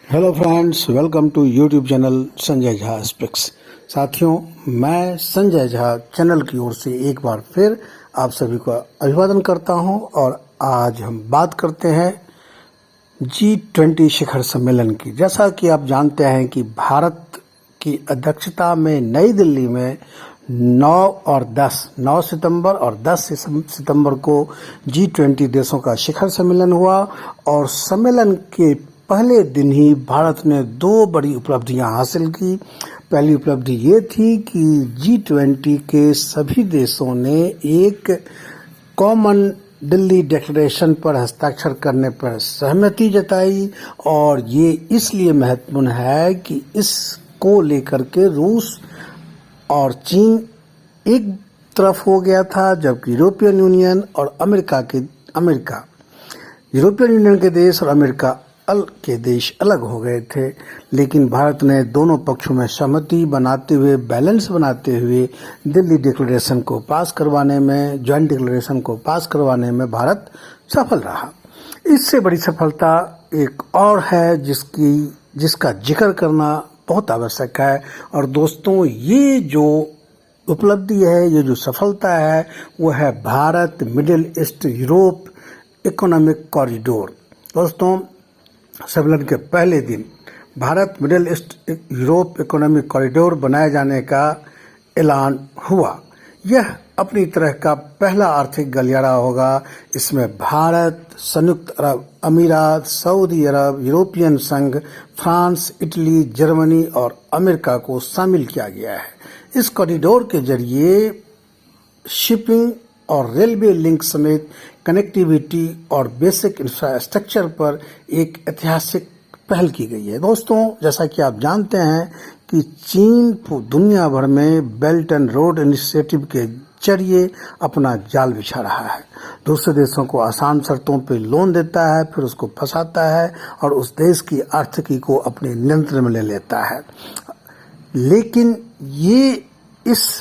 Hello friends, welcome to YouTube channel Sanjay Jha speaks. साथियों, मैं Sanjay Jha channel की ओर से एक बार फिर आप सभी को अभिवादन करता हूं और आज हम बात करते हैं G20 शिखर सम्मेलन की। जैसा कि आप जानते हैं कि भारत की अध्यक्षता में नई दिल्ली में 9 सितंबर और 10 सितंबर को G20 देशों का शिखर सम्मेलन हुआ और सम्मेलन के पहले दिन ही भारत ने दो बड़ी उपलब्धियां हासिल की। पहली उपलब्धि ये थी कि G20 के सभी देशों ने एक कॉमन दिल्ली डिक्लेरेशन पर हस्ताक्षर करने पर सहमति जताई और ये इसलिए महत्वपूर्ण है कि इसको लेकर के रूस और चीन एक तरफ हो गया था, जबकि यूरोपियन यूनियन और यूरोपियन यूनियन के देश और अमेरिका के देश अलग हो गए थे। लेकिन भारत ने दोनों पक्षों में सहमति बनाते हुए, बैलेंस बनाते हुए दिल्ली डिक्लेरेशन को पास करवाने में, ज्वाइंट डिक्लेरेशन को पास करवाने में भारत सफल रहा। इससे बड़ी सफलता एक और है जिसका जिक्र करना बहुत आवश्यक है। और दोस्तों, ये जो उपलब्धि है, ये जो सफलता है, वो है Bharat middle east Europe economic corridor. दोस्तों, सम्मेलन के पहले दिन Bharat middle east Europe economic corridor बनाए जाने का ऐलान हुआ। यह अपनी तरह का पहला आर्थिक गलियारा होगा। इसमें भारत, संयुक्त अरब अमीरात, सऊदी अरब, यूरोपियन संघ, फ्रांस, इटली, जर्मनी और अमेरिका को शामिल किया गया है। इस कॉरिडोर के जरिए शिपिंग और रेलवे लिंक समेत कनेक्टिविटी और बेसिक इंफ्रास्ट्रक्चर पर एक ऐतिहासिक पहल की गई है। दोस्तों, जैसा कि आप जानते हैं कि चीन दुनिया भर में बेल्ट एंड रोड इनिशिएटिव के जरिए अपना जाल बिछा रहा है। दूसरे देशों को आसान शर्तों पे लोन देता है, फिर उसको फंसाता है और उस देश की आर्थिकी को अपने नियंत्रण में ले लेता है। लेकिन ये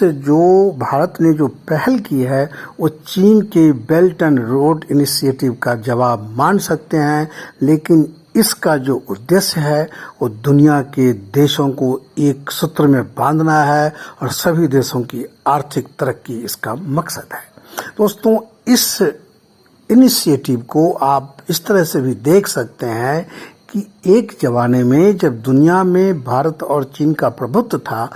जो भारत ने जो पहल की है, वो चीन के बेल्ट एंड रोड इनिशिएटिव का जवाब मान सकते हैं। लेकिन इसका जो उद्देश्य है, वो दुनिया के देशों को एक सूत्र में बांधना है और सभी देशों की आर्थिक तरक्की इसका मकसद है। दोस्तों, इस इनिशिएटिव को आप इस तरह से भी देख सकते हैं कि एक जमाने में जब दुनिया में भारत और चीन का प्रभुत्व था,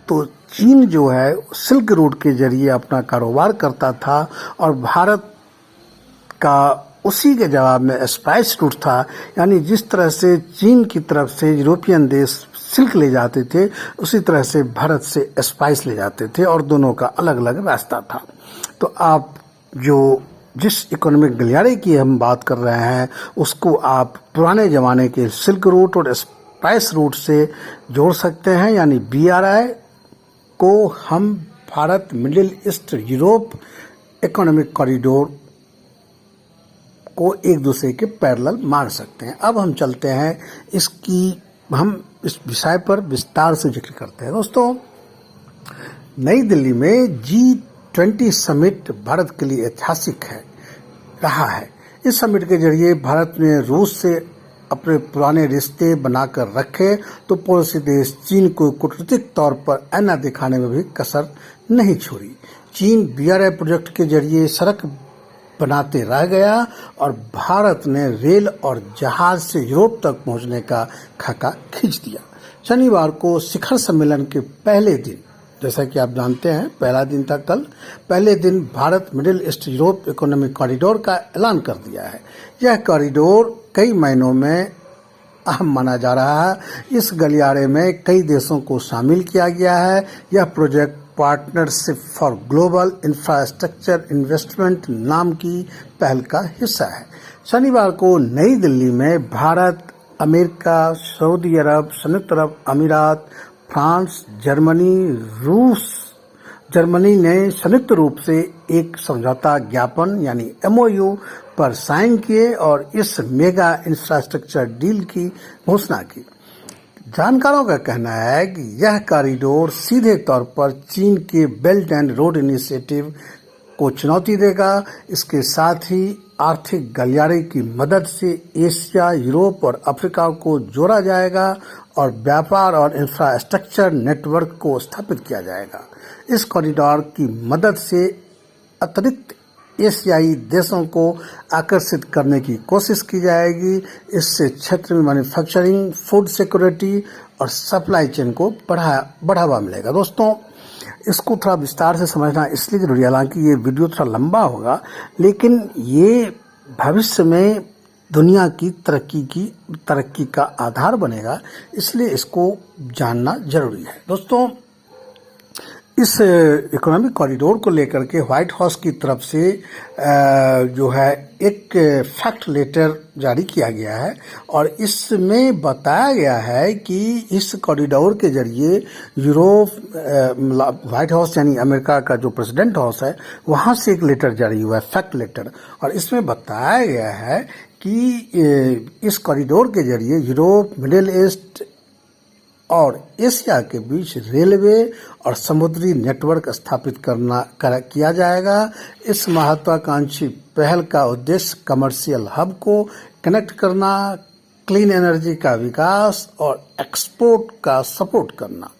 तो चीन जो है सिल्क रूट के जरिए अपना कारोबार करता था और भारत का उसी के जवाब में स्पाइस रूट था। यानी जिस तरह से चीन की तरफ से यूरोपियन देश सिल्क ले जाते थे, उसी तरह से भारत से स्पाइस ले जाते थे और दोनों का अलग अलग रास्ता था। तो आप जिस इकोनॉमिक गलियारे की हम बात कर रहे हैं, उसको आप पुराने जमाने के सिल्क रूट और स्पाइस रूट से जोड़ सकते हैं। यानी BRI को हम Bharat middle east Europe economic corridor को एक दूसरे के पैरेलल मान सकते हैं। अब हम चलते हैं हम इस विषय पर विस्तार से जिक्र करते हैं। दोस्तों, नई दिल्ली में G20 समिट भारत के लिए ऐतिहासिक रहा है। इस समिट के जरिए भारत ने रूस से अपने पुराने रिश्ते बनाकर रखे, तो पड़ोसी देश चीन को कूटनीतिक तौर पर ऐना दिखाने में भी कसर नहीं छोड़ी। चीन BRI प्रोजेक्ट के जरिए सड़क बनाते रह गया और भारत ने रेल और जहाज से यूरोप तक पहुंचने का खाका खींच दिया। शनिवार को शिखर सम्मेलन के पहले दिन, जैसा कि आप जानते हैं पहला दिन था कल, पहले दिन Bharat middle east Europe economic corridor का ऐलान कर दिया है। यह कॉरिडोर कई महीनों में अहम माना जा रहा है। इस गलियारे में कई देशों को शामिल किया गया है। यह project partnership for global infrastructure investment नाम की पहल का हिस्सा है। शनिवार को नई दिल्ली में भारत, अमेरिका, सऊदी अरब, संयुक्त अरब अमीरात, फ्रांस, जर्मनी ने संयुक्त रूप से एक समझौता ज्ञापन यानी MOU पर साइन किए और इस मेगा इंफ्रास्ट्रक्चर डील की घोषणा की। जानकारों का कहना है कि यह कॉरिडोर सीधे तौर पर चीन के बेल्ट एंड रोड इनिशिएटिव को चुनौती देगा। इसके साथ ही आर्थिक गलियारे की मदद से एशिया, यूरोप और अफ्रीका को जोड़ा जाएगा और व्यापार और इंफ्रास्ट्रक्चर नेटवर्क को स्थापित किया जाएगा। इस कॉरिडोर की मदद से अतिरिक्त एशियाई देशों को आकर्षित करने की कोशिश की जाएगी। इससे क्षेत्र में मैन्युफैक्चरिंग, फूड सिक्योरिटी और सप्लाई चेन को बढ़ावा मिलेगा। दोस्तों, इसको थोड़ा विस्तार से समझना इसलिए जरूरी है, हालांकि ये वीडियो थोड़ा लंबा होगा, लेकिन ये भविष्य में दुनिया की तरक्की का आधार बनेगा, इसलिए इसको जानना जरूरी है। दोस्तों, इस इकोनॉमिक कॉरिडोर को लेकर के व्हाइट हाउस की तरफ से जो है एक फैक्ट लेटर जारी किया गया है और इसमें बताया गया है कि इस कॉरिडोर के जरिए यूरोप, व्हाइट हाउस यानी अमेरिका का जो प्रेसिडेंट हाउस है, वहां से एक लेटर जारी हुआ है, फैक्ट लेटर, और इसमें बताया गया है कि इस कॉरिडोर के जरिए यूरोप, मिडिल ईस्ट और एशिया के बीच रेलवे और समुद्री नेटवर्क स्थापित किया जाएगा। इस महत्वाकांक्षी पहल का उद्देश्य कमर्शियल हब को कनेक्ट करना, क्लीन एनर्जी का विकास और एक्सपोर्ट का सपोर्ट करना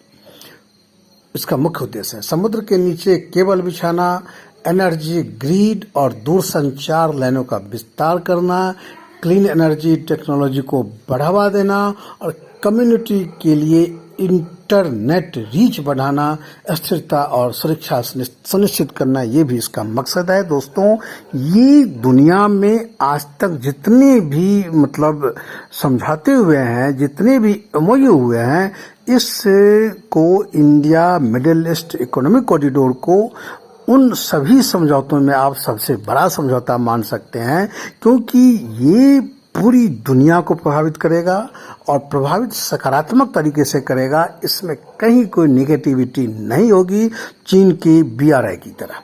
इसका मुख्य उद्देश्य है। समुद्र के नीचे केबल बिछाना, एनर्जी ग्रिड और दूरसंचार लाइनों का विस्तार करना, क्लीन एनर्जी टेक्नोलॉजी को बढ़ावा देना और कम्युनिटी के लिए इंटरनेट रीच बढ़ाना, स्थिरता और सुरक्षा सुनिश्चित करना, ये भी इसका मकसद है। दोस्तों, ये दुनिया में आज तक जितने भी समझौते हुए हैं, जितने भी एमओयू हुए हैं, इसको India middle east economic corridor को उन सभी समझौतों में आप सबसे बड़ा समझौता मान सकते हैं, क्योंकि ये पूरी दुनिया को प्रभावित करेगा और प्रभावित सकारात्मक तरीके से करेगा। इसमें कहीं कोई नेगेटिविटी नहीं होगी, चीन की BRI की तरह।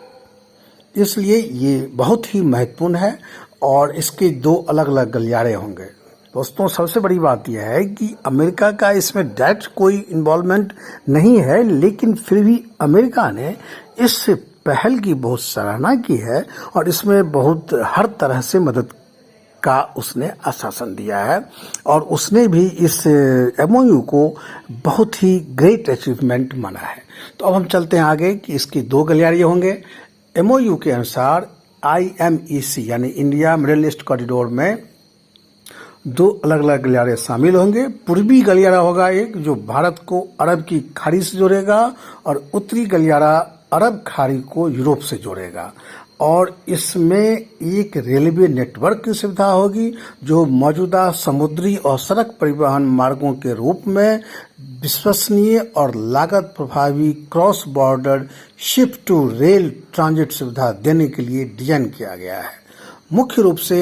इसलिए ये बहुत ही महत्वपूर्ण है और इसके दो अलग अलग गलियारे होंगे। दोस्तों, सबसे बड़ी बात यह है कि अमेरिका का इसमें डायरेक्ट कोई इन्वॉल्वमेंट नहीं है, लेकिन फिर भी अमेरिका ने इस पहल की बहुत सराहना की है और इसमें बहुत हर तरह से मदद का उसने आश्वासन दिया है और उसने भी इस एमओयू को बहुत ही ग्रेट अचीवमेंट माना है। तो अब हम चलते हैं आगे कि इसकी दो गलियारे होंगे। एमओयू के अनुसार IMEC यानी इंडिया मिडिल ईस्ट कॉरिडोर में दो अलग अलग गलियारे शामिल होंगे। पूर्वी गलियारा होगा एक, जो भारत को अरब की खाड़ी से जोड़ेगा, और उत्तरी गलियारा अरब खाड़ी को यूरोप से जोड़ेगा। और इसमें एक रेलवे नेटवर्क की सुविधा होगी जो मौजूदा समुद्री और सड़क परिवहन मार्गों के रूप में विश्वसनीय और लागत प्रभावी cross border ship to rail transit सुविधा देने के लिए डिजाइन किया गया है। मुख्य रूप से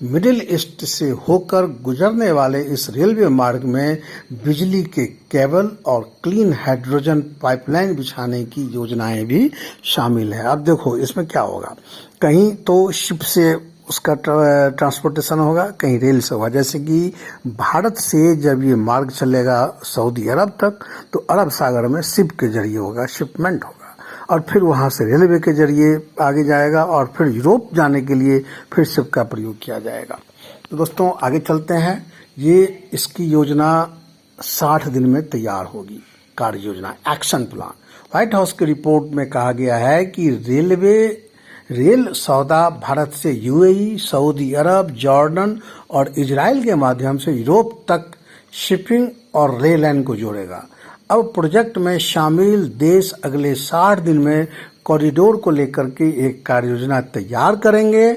मिडिल ईस्ट से होकर गुजरने वाले इस रेलवे मार्ग में बिजली के केबल और क्लीन हाइड्रोजन पाइपलाइन बिछाने की योजनाएं भी शामिल है। अब देखो इसमें क्या होगा, कहीं तो शिप से उसका ट्रांसपोर्टेशन होगा, कहीं रेल से होगा। जैसे कि भारत से जब ये मार्ग चलेगा सऊदी अरब तक, तो अरब सागर में शिप के जरिए होगा, शिपमेंट होगा, और फिर वहाँ से रेलवे के जरिए आगे जाएगा और फिर यूरोप जाने के लिए फिर शिप का प्रयोग किया जाएगा। तो दोस्तों, आगे चलते हैं। ये इसकी योजना 60 दिन में तैयार होगी, कार्य योजना, एक्शन प्लान। व्हाइट हाउस की रिपोर्ट में कहा गया है कि रेल सौदा भारत से UAE, सऊदी अरब, जॉर्डन और इजराइल के माध्यम से यूरोप तक शिपिंग और रेल लाइन को जोड़ेगा। अब प्रोजेक्ट में शामिल देश अगले 60 दिन में कॉरिडोर को लेकर के एक कार्य योजना तैयार करेंगे।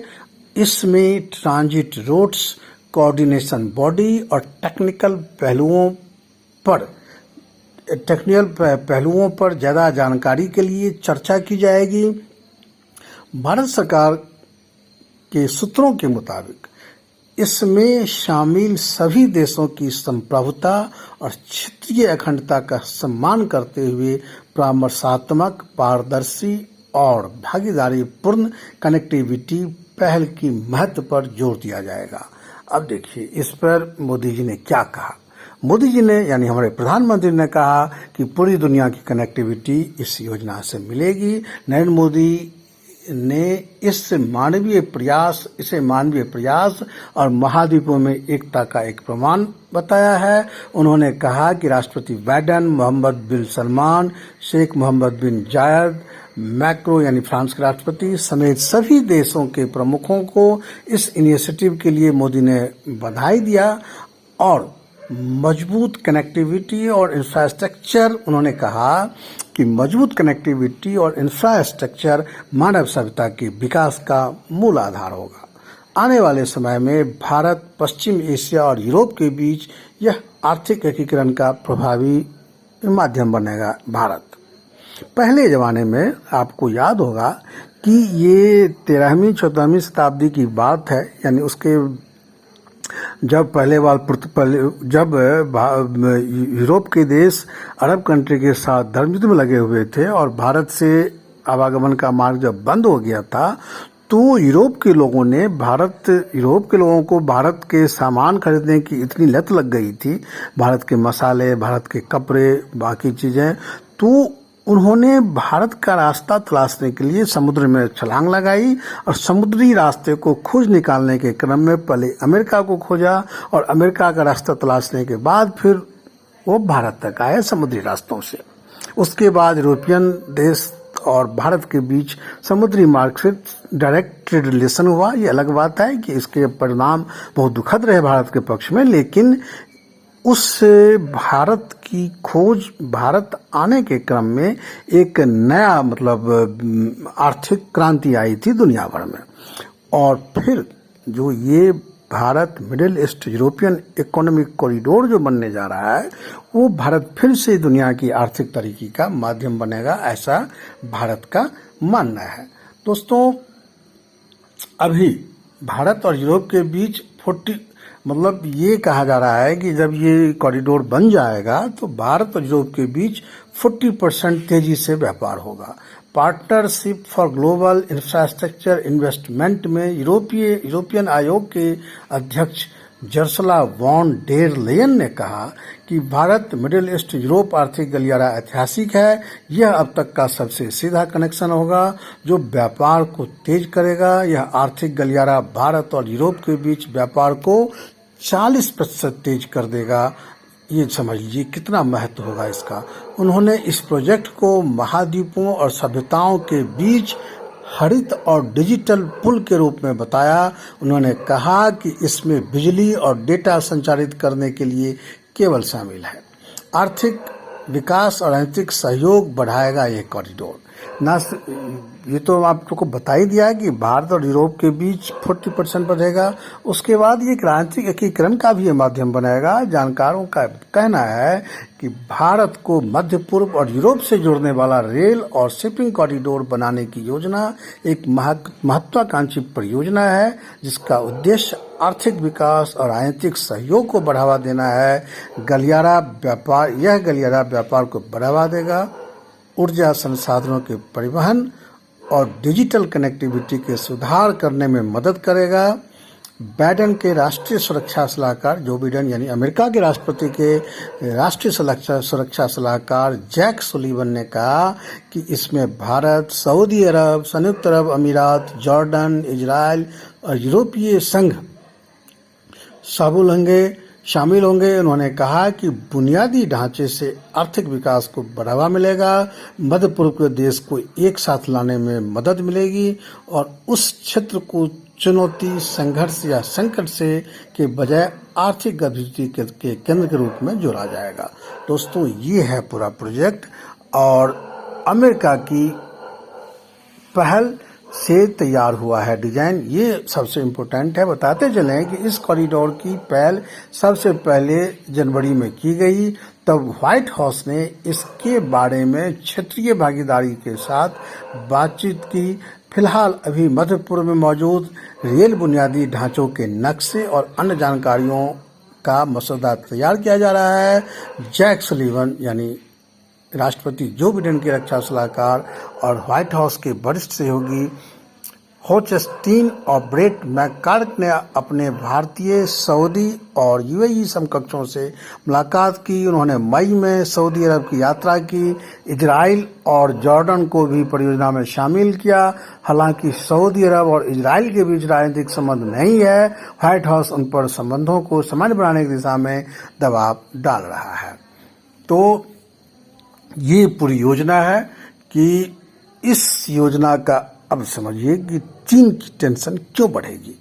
इसमें ट्रांजिट रूट्स, कोऑर्डिनेशन बॉडी और टेक्निकल पहलुओं पर ज़्यादा जानकारी के लिए चर्चा की जाएगी। भारत सरकार के सूत्रों के मुताबिक इसमें शामिल सभी देशों की संप्रभुता और क्षेत्रीय अखंडता का सम्मान करते हुए परामर्शात्मक, पारदर्शी और भागीदारी पूर्ण कनेक्टिविटी पहल की महत्व पर जोर दिया जाएगा। अब देखिए इस पर मोदी जी ने क्या कहा। मोदी जी ने यानी हमारे प्रधानमंत्री ने कहा कि पूरी दुनिया की कनेक्टिविटी इस योजना से मिलेगी। नरेंद्र मोदी ने इसे मानवीय प्रयास और महाद्वीपों में एकता का एक प्रमाण बताया है। उन्होंने कहा कि राष्ट्रपति बाइडेन, मोहम्मद बिन सलमान, शेख मोहम्मद बिन जायद, मैक्रो यानी फ्रांस के राष्ट्रपति समेत सभी देशों के प्रमुखों को इस इनिशिएटिव के लिए मोदी ने बधाई दिया और मजबूत कनेक्टिविटी और इंफ्रास्ट्रक्चर, उन्होंने कहा कि मजबूत कनेक्टिविटी और इंफ्रास्ट्रक्चर मानव सभ्यता के विकास का मूल आधार होगा। आने वाले समय में भारत, पश्चिम एशिया और यूरोप के बीच यह आर्थिक एकीकरण का प्रभावी माध्यम बनेगा। भारत पहले जमाने में आपको याद होगा कि ये 13वीं-14वीं शताब्दी की बात है, यानी उसके जब जब यूरोप के देश अरब कंट्री के साथ धर्म युद्ध में लगे हुए थे और भारत से आवागमन का मार्ग जब बंद हो गया था, तो यूरोप के लोगों को भारत के सामान खरीदने की इतनी लत लग गई थी, भारत के मसाले, भारत के कपड़े, बाकी चीजें, तो उन्होंने भारत का रास्ता तलाशने के लिए समुद्र में छलांग लगाई और समुद्री रास्ते को खोज निकालने के क्रम में पहले अमेरिका को खोजा और अमेरिका का रास्ता तलाशने के बाद फिर वो भारत तक आए समुद्री रास्तों से। उसके बाद यूरोपियन देश और भारत के बीच समुद्री मार्ग से डायरेक्ट ट्रेड रिलेशन हुआ। ये अलग बात है कि इसके परिणाम बहुत दुखद रहे भारत के पक्ष में, लेकिन उस भारत की खोज, भारत आने के क्रम में एक नया आर्थिक क्रांति आई थी दुनिया भर में। और फिर जो ये Bharat middle east European economic corridor जो बनने जा रहा है, वो भारत फिर से दुनिया की आर्थिक तरक्की का माध्यम बनेगा, ऐसा भारत का मानना है। दोस्तों, अभी भारत और यूरोप के बीच ये कहा जा रहा है कि जब ये कॉरिडोर बन जाएगा तो भारत और यूरोप के बीच 40% तेजी से व्यापार होगा। Partnership for global infrastructure investment में यूरोपियन आयोग के अध्यक्ष जर्सला वॉन डेर लेयन ने कहा कि भारत मिडिल ईस्ट यूरोप आर्थिक गलियारा ऐतिहासिक है। यह अब तक का सबसे सीधा कनेक्शन होगा जो व्यापार को तेज करेगा। यह आर्थिक गलियारा भारत और यूरोप के बीच व्यापार को 40% तेज कर देगा। ये समझ लीजिए कितना महत्व होगा इसका। उन्होंने इस प्रोजेक्ट को महाद्वीपों और सभ्यताओं के बीच हरित और डिजिटल पुल के रूप में बताया। उन्होंने कहा कि इसमें बिजली और डेटा संचारित करने के लिए केबल शामिल है। आर्थिक विकास और आर्थिक सहयोग बढ़ाएगा ये कॉरिडोर। ये तो आपको बता ही दिया कि भारत और यूरोप के बीच 40% बढ़ेगा। उसके बाद ये क्रांतिक एकीकरण का भी ये माध्यम बनाएगा। जानकारों का कहना है कि भारत को मध्य पूर्व और यूरोप से जोड़ने वाला रेल और शिपिंग कॉरिडोर बनाने की योजना एक महत्वाकांक्षी परियोजना है, जिसका उद्देश्य आर्थिक विकास और आर्थिक सहयोग को बढ़ावा देना है। यह गलियारा व्यापार को बढ़ावा देगा, ऊर्जा संसाधनों के परिवहन और डिजिटल कनेक्टिविटी के सुधार करने में मदद करेगा। बाइडेन के राष्ट्रीय सुरक्षा सलाहकार, जो बाइडेन यानी अमेरिका के राष्ट्रपति के राष्ट्रीय सुरक्षा सलाहकार जैक सुलिवन ने कहा कि इसमें भारत, सऊदी अरब, संयुक्त अरब अमीरात, जॉर्डन, इजराइल और यूरोपीय संघ शामिल होंगे। उन्होंने कहा कि बुनियादी ढांचे से आर्थिक विकास को बढ़ावा मिलेगा, मध्य पूर्व के देश को एक साथ लाने में मदद मिलेगी और उस क्षेत्र को चुनौती, संघर्ष या संकट से के बजाय आर्थिक गतिविधि के केंद्र के रूप में जोड़ा जाएगा। दोस्तों, ये है पूरा प्रोजेक्ट और अमेरिका की पहल से तैयार हुआ है डिजाइन। ये सबसे इम्पोर्टेंट है। बताते चलें कि इस कॉरिडोर की पहल सबसे पहले जनवरी में की गई, तब व्हाइट हाउस ने इसके बारे में क्षेत्रीय भागीदारी के साथ बातचीत की। फिलहाल अभी मध्य पूर्व में मौजूद रेल बुनियादी ढांचों के नक्शे और अन्य जानकारियों का मसौदा तैयार किया जा रहा है। जैक सुलिवन यानी राष्ट्रपति जो बाइडेन के रक्षा सलाहकार और व्हाइट हाउस के वरिष्ठ सहयोगी होचस्टीन और ब्रेट मैककॉर्क ने अपने भारतीय, सऊदी और यूएई समकक्षों से मुलाकात की। उन्होंने मई में सऊदी अरब की यात्रा की। इजराइल और जॉर्डन को भी परियोजना में शामिल किया। हालांकि सऊदी अरब और इजराइल के बीच राजनीतिक संबंध नहीं है। व्हाइट हाउस उन पर संबंधों को सामान्य बनाने की दिशा में दबाव डाल रहा है। तो ये पूरी योजना है कि इस योजना का अब समझिए कि चीन की टेंशन क्यों बढ़ेगी।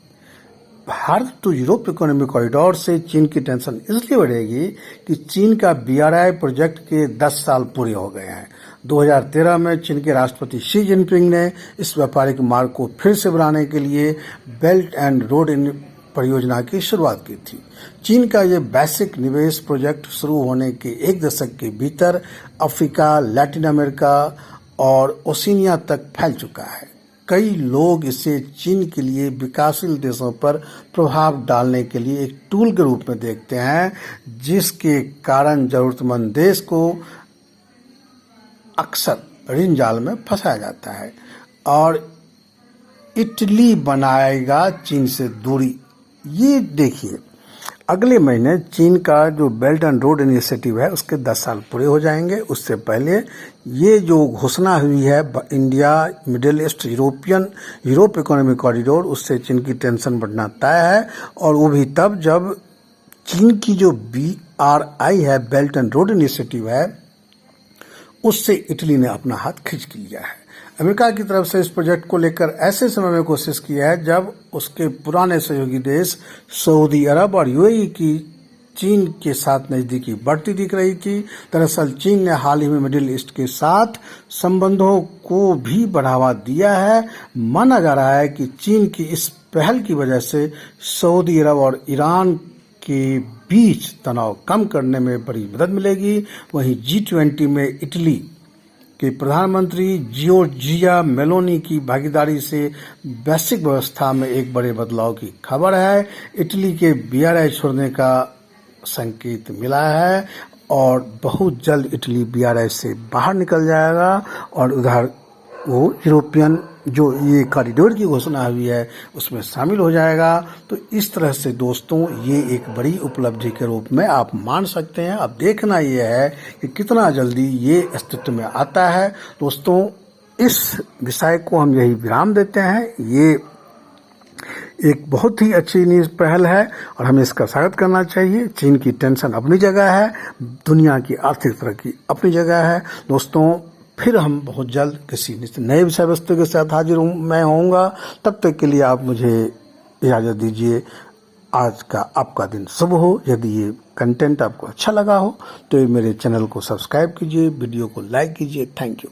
भारत तो यूरोप इकोनॉमिक कॉरिडोर से चीन की टेंशन इसलिए बढ़ेगी कि चीन का बीआरआई प्रोजेक्ट के 10 साल पूरे हो गए हैं। 2013 में चीन के राष्ट्रपति शी जिनपिंग ने इस व्यापारिक मार्ग को फिर से बनाने के लिए बेल्ट एंड रोड परियोजना की शुरुआत की थी। चीन का ये वैश्विक निवेश प्रोजेक्ट शुरू होने के एक दशक के भीतर अफ्रीका, लैटिन अमेरिका और ओशिनिया तक फैल चुका है। कई लोग इसे चीन के लिए विकासशील देशों पर प्रभाव डालने के लिए एक टूल के रूप में देखते हैं, जिसके कारण जरूरतमंद देश को अक्सर ऋण जाल में फंसाया जाता है। और इटली बनाएगा चीन से दूरी। ये देखिए, अगले महीने चीन का जो बेल्ट एंड रोड इनिशिएटिव है उसके 10 साल पूरे हो जाएंगे। उससे पहले ये जो घोषणा हुई है India middle east Europe economic corridor, उससे चीन की टेंशन बढ़ना तय है। और वो भी तब जब चीन की जो BRI है, बेल्ट एंड रोड इनिशिएटिव है, उससे इटली ने अपना हाथ खींच लिया है। अमेरिका की तरफ से इस प्रोजेक्ट को लेकर ऐसे समय में कोशिश की है जब उसके पुराने सहयोगी देश सऊदी अरब और यूएई की चीन के साथ नजदीकी बढ़ती दिख रही थी। दरअसल चीन ने हाल ही में मिडिल ईस्ट के साथ संबंधों को भी बढ़ावा दिया है। माना जा रहा है कि चीन की इस पहल की वजह से सऊदी अरब और ईरान के बीच तनाव कम करने में बड़ी मदद मिलेगी। वहीं G20 में इटली के प्रधानमंत्री जियोर्जिया मेलोनी की भागीदारी से वैश्विक व्यवस्था में एक बड़े बदलाव की खबर है। इटली के BRI छोड़ने का संकेत मिला है और बहुत जल्द इटली BRI से बाहर निकल जाएगा और उधर वो यूरोपियन जो ये कॉरिडोर की घोषणा हुई है उसमें शामिल हो जाएगा। तो इस तरह से दोस्तों ये एक बड़ी उपलब्धि के रूप में आप मान सकते हैं। अब देखना ये है कि कितना जल्दी ये अस्तित्व में आता है। दोस्तों, इस विषय को हम यही विराम देते हैं। ये एक बहुत ही अच्छी पहल है और हमें इसका स्वागत करना चाहिए। चीन की टेंशन अपनी जगह है, दुनिया की आर्थिक तरक्की अपनी जगह है। दोस्तों, फिर हम बहुत जल्द किसी नए विषय वस्तु के साथ हाजिर मैं होऊंगा। तब तक के लिए आप मुझे इजाज़त दीजिए। आज का आपका दिन शुभ हो। यदि ये कंटेंट आपको अच्छा लगा हो तो मेरे चैनल को सब्सक्राइब कीजिए, वीडियो को लाइक कीजिए। Thank you.